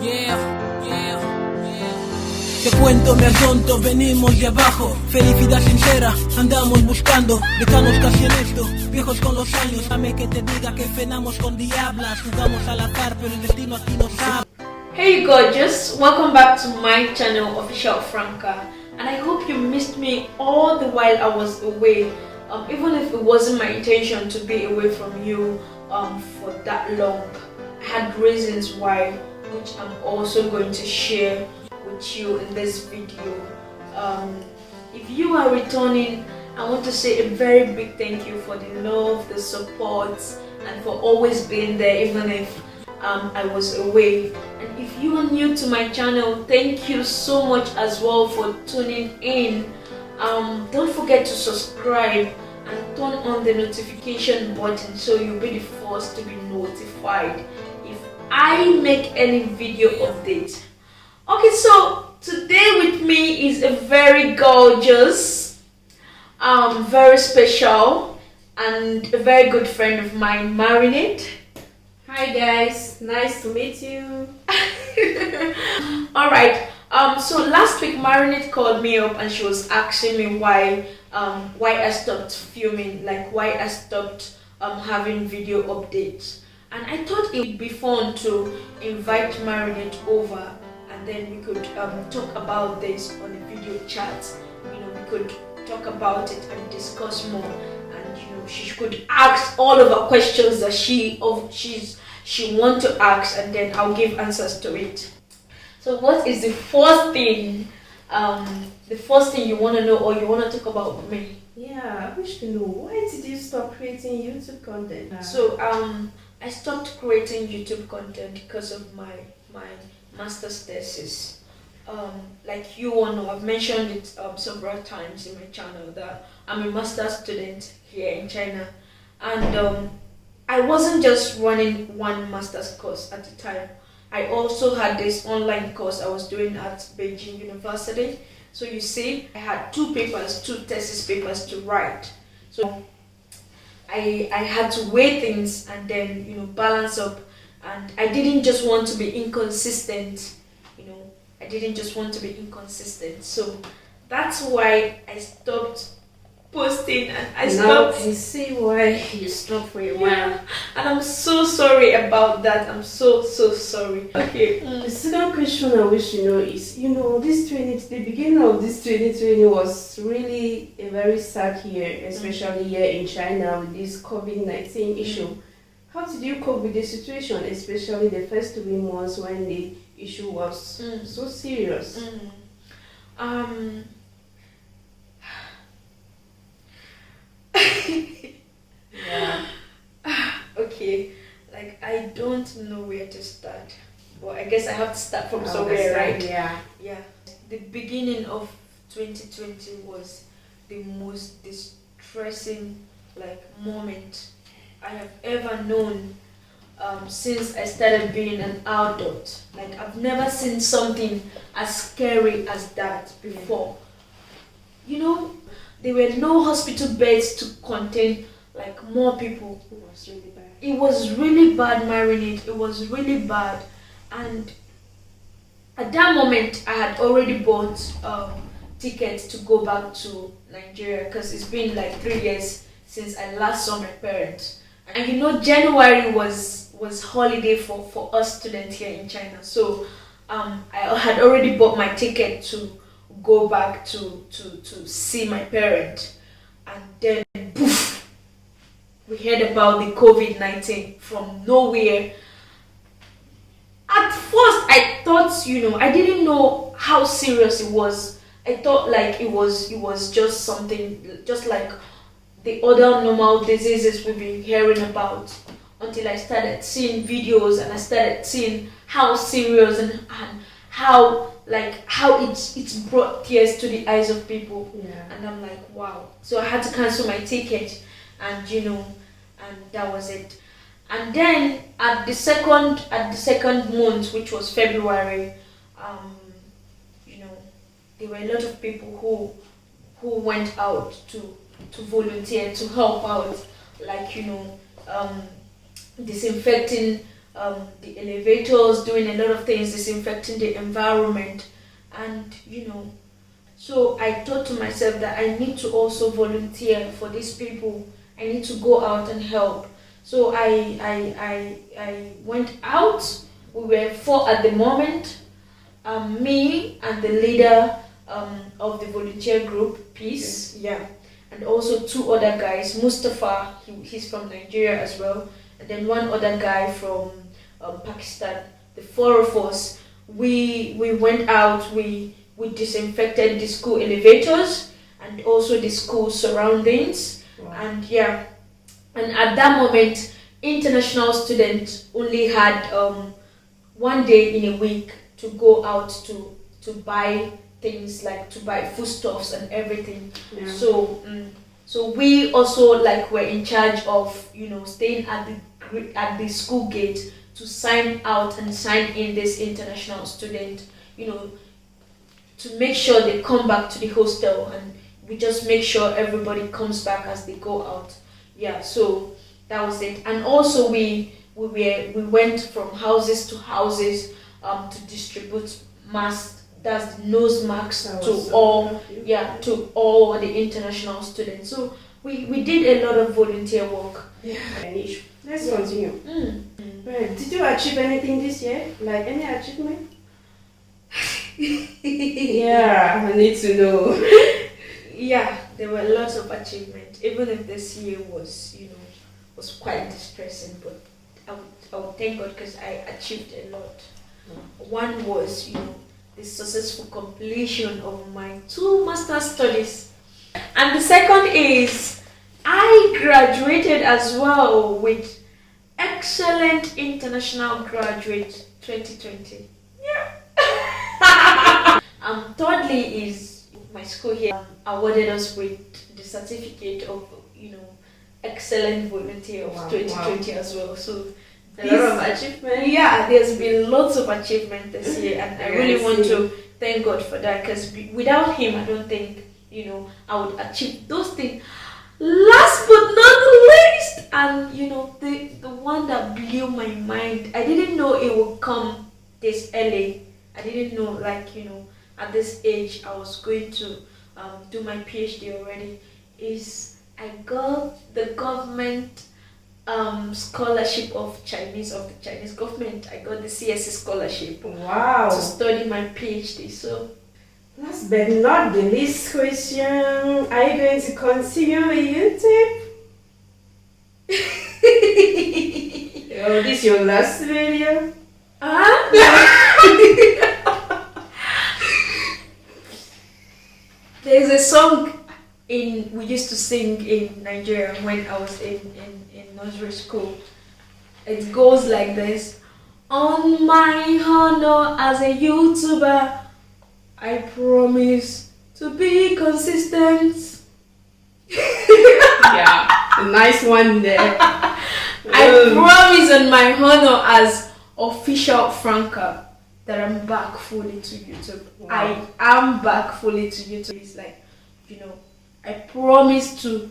Yeah, yeah, yeah. Te cuento, me atonto, venimos de abajo. Felicidad sincera, andamos buscando. Dejanos casi en esto, viejos con los años. Dame que te diga que frenamos con diablas. Jugamos al azar, pero el destino aquí nos sabe. Hey gorgeous, welcome back to my channel, Official Franca, and I hope you missed me all the while I was away, even if it wasn't my intention to be away from you for that long. I had reasons why, which I'm also going to share with you in this video. If you are returning, I want to say a very big thank you for the love, the support, and for always being there even if I was away. And if you are new to my channel, thank you so much as well for tuning in. Don't forget to subscribe and turn on the notification button so you'll be the first to be notified if I make any video update. Okay, so today with me is a very gorgeous, very special, and a very good friend of mine, Marinette. Hi guys, nice to meet you. Alright, so last week Marinette called me up and she was asking me why I stopped filming, like why I stopped having video updates. And I thought it would be fun to invite Marinette over and then we could talk about this on the video chat. You know, we could talk about it and discuss more. And you know, she could ask all of her questions that she want to ask, and then I'll give answers to it. So what is the first thing you want to know or you want to talk about with me? Yeah, I wish to know, why did you stop creating YouTube content? So I stopped creating YouTube content because of my master's thesis. Like you all know, I've mentioned it several times in my channel that I'm a master's student here in China, and I wasn't just running one master's course at the time. I also had this online course I was doing at Beijing University. So you see, I had two thesis papers to write. So I had to weigh things and then, you know, balance up. And I didn't just want to be inconsistent, you know, I didn't just want to be inconsistent. So that's why I stopped posting and I stopped. I see why you stopped for a while. And I'm so sorry about that. I'm so sorry. Okay. The second question I wish to know is, you know, the beginning of this 2020 was really a very sad year, especially here in China with this COVID-19 issue. How did you cope with the situation, especially the first 3 months when the issue was so serious? Yeah. Okay, like I don't know where to start, but I guess I have to start from somewhere, right? Yeah. The beginning of 2020 was the most distressing moment I have ever known since I started being an adult. Like I've never seen something as scary as that before. You know, there were no hospital beds to contain like more people. It was really bad. It was really bad, Marinette. It was really bad. And at that moment, I had already bought tickets to go back to Nigeria because it's been like 3 years since I last saw my parents. And you know, January was holiday for us students here in China. So I had already bought my ticket to go back to see my parents, and then poof, we heard about the COVID-19 from nowhere. At first I thought, you know, I didn't know how serious it was. I thought like it was just something just like the other normal diseases we've been hearing about, until I started seeing videos and I started seeing how serious and how it's brought tears to the eyes of people. Yeah. And I'm like, wow. So I had to cancel my ticket, and you know, and that was it. And then at the second month, which was February, you know, there were a lot of people who went out to volunteer to help out, like, you know, disinfecting the elevators, doing a lot of things, disinfecting the environment, and so I thought to myself that I need to also volunteer for these people. I need to go out and help. So I went out. We were 4 at the moment. Me and the leader of the volunteer group, Peace, yeah, and also 2 other guys. Mustafa, he's from Nigeria as well, and then 1 other guy from Pakistan. The 4 of us, we went out. We disinfected the school elevators and also the school surroundings. Wow. And yeah, and at that moment, international students only had 1 day in a week to go out to buy things, like to buy foodstuffs and everything. Yeah. So we also were in charge of staying at the school gate to sign out and sign in this international student, to make sure they come back to the hostel, and we just make sure everybody comes back as they go out. Yeah, so that was it. And also we went from houses to houses to distribute masks, that's the nose masks, to all the international students. So we did a lot of volunteer work. Yeah. Let's continue. Well, did you achieve anything this year? Like any achievement? Yeah, I need to know. Yeah, there were lots of achievements. Even if this year was quite distressing, but I would thank God because I achieved a lot. One was, the successful completion of my 2 master's studies, and the second is I graduated as well with excellent international graduate 2020. Yeah. Thirdly is my school here awarded us with the certificate of excellent volunteer of 2020 as well. So a lot of achievement. Yeah, there's been lots of achievement this year, and I really want to thank God for that, because without him, I don't think I would achieve those things. Last but not least, and the one that blew my mind, I didn't know it would come this early. I didn't know, at this age I was going to do my PhD already, is I got the government scholarship of the Chinese government. I got the CSC scholarship. Wow. To study my PhD. So last but not the least question, are you going to continue with YouTube? Oh, this is your last video? There's a song we used to sing in Nigeria when I was in nursery school. It goes like this: on my honor as a YouTuber, I promise to be consistent. Yeah, a nice one there. I promise on my honor as official Franca that I'm back fully to YouTube. Wow. I am back fully to YouTube. It's like, I promise to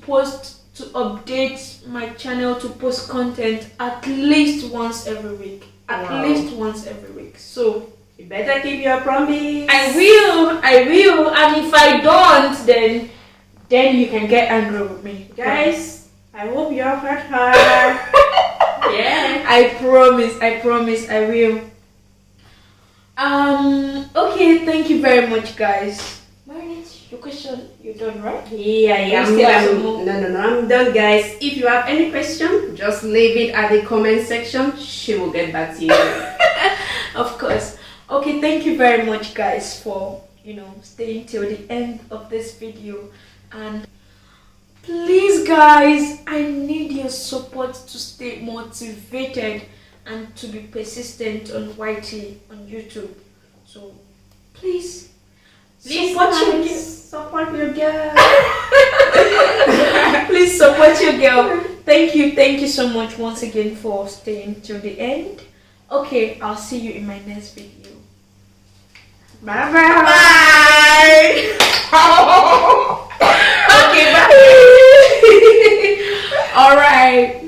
post, to update my channel, to post content at least once every week. At least once every week. So you better keep your promise. I will. And if I don't, then you can get angry with me. Guys, I hope you have heard her. Yeah. I promise I will. Okay, thank you very much, guys. Your question, you're done, right? Yeah, I'm done, guys. If you have any question, just leave it at the comment section. She will get back to you. Of course. Okay, thank you very much, guys, for staying till the end of this video. And please, guys, I need your support to stay motivated and to be persistent on YT on YouTube. So please support your girl. Please support your girl. Thank you so much once again for staying till the end. Okay, I'll see you in my next video. Bye. Okay, bye. All right.